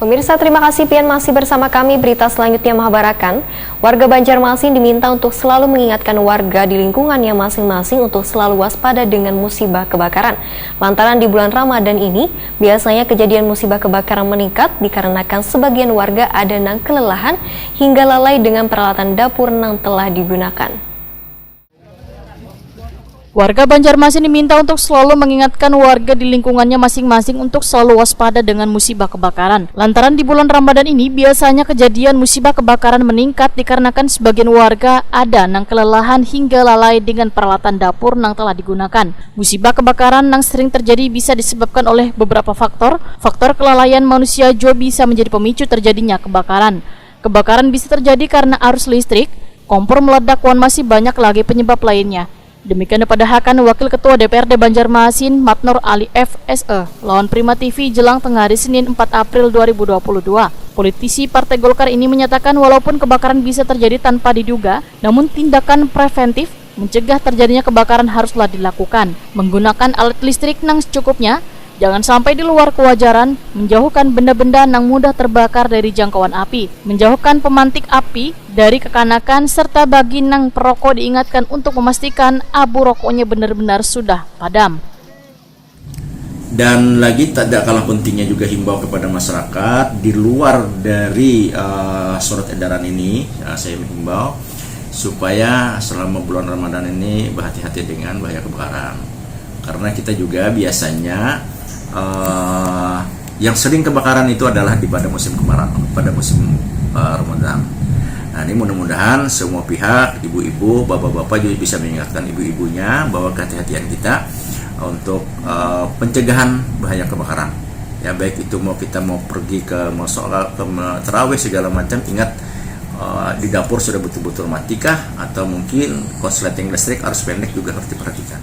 Pemirsa, terima kasih pian masih bersama kami. Berita selanjutnya mengabarkan, warga Banjarmasin diminta untuk selalu mengingatkan warga di lingkungannya masing-masing untuk selalu waspada dengan musibah kebakaran. Lantaran di bulan Ramadan ini, biasanya kejadian musibah kebakaran meningkat dikarenakan sebagian warga ada nang kelelahan hingga lalai dengan peralatan dapur yang telah digunakan. Warga Banjarmasin diminta untuk selalu mengingatkan warga di lingkungannya masing-masing untuk selalu waspada dengan musibah kebakaran. Lantaran di bulan Ramadan ini biasanya kejadian musibah kebakaran meningkat dikarenakan sebagian warga ada nang kelelahan hingga lalai dengan peralatan dapur yang telah digunakan. Musibah kebakaran yang sering terjadi bisa disebabkan oleh beberapa faktor. Faktor kelalaian manusia juga bisa menjadi pemicu terjadinya kebakaran. Kebakaran bisa terjadi karena arus listrik, kompor meledak, dan masih banyak lagi penyebab lainnya. Demikian dipadahakan Wakil Ketua DPRD Banjarmasin Matnur Ali FSE lawan Prima TV jelang tengah hari Senin 4 April 2022. Politisi Partai Golkar ini menyatakan walaupun kebakaran bisa terjadi tanpa diduga, namun tindakan preventif mencegah terjadinya kebakaran haruslah dilakukan. Menggunakan alat listrik yang secukupnya, jangan sampai di luar kewajaran, menjauhkan benda-benda yang mudah terbakar dari jangkauan api, menjauhkan pemantik api dari kekanakan, serta bagi nang perokok diingatkan untuk memastikan abu rokoknya benar-benar sudah padam. Dan lagi tidak kalah pentingnya juga himbau kepada masyarakat di luar dari surat edaran ini, saya menghimbau supaya selama bulan Ramadan ini berhati-hati dengan bahaya kebakaran. Karena kita juga biasanya yang sering kebakaran itu adalah pada musim kemarau, pada musim Ramadan. Nah, ini mudah-mudahan semua pihak, ibu-ibu, bapak-bapak juga bisa mengingatkan ibu-ibunya bahwa kehati-hatian kita untuk pencegahan bahaya kebakaran. Ya, baik itu kita mau pergi ke sholat, ke tarawih segala macam, ingat di dapur sudah betul-betul matikah, atau mungkin korsleting listrik arus pendek juga harus diperhatikan.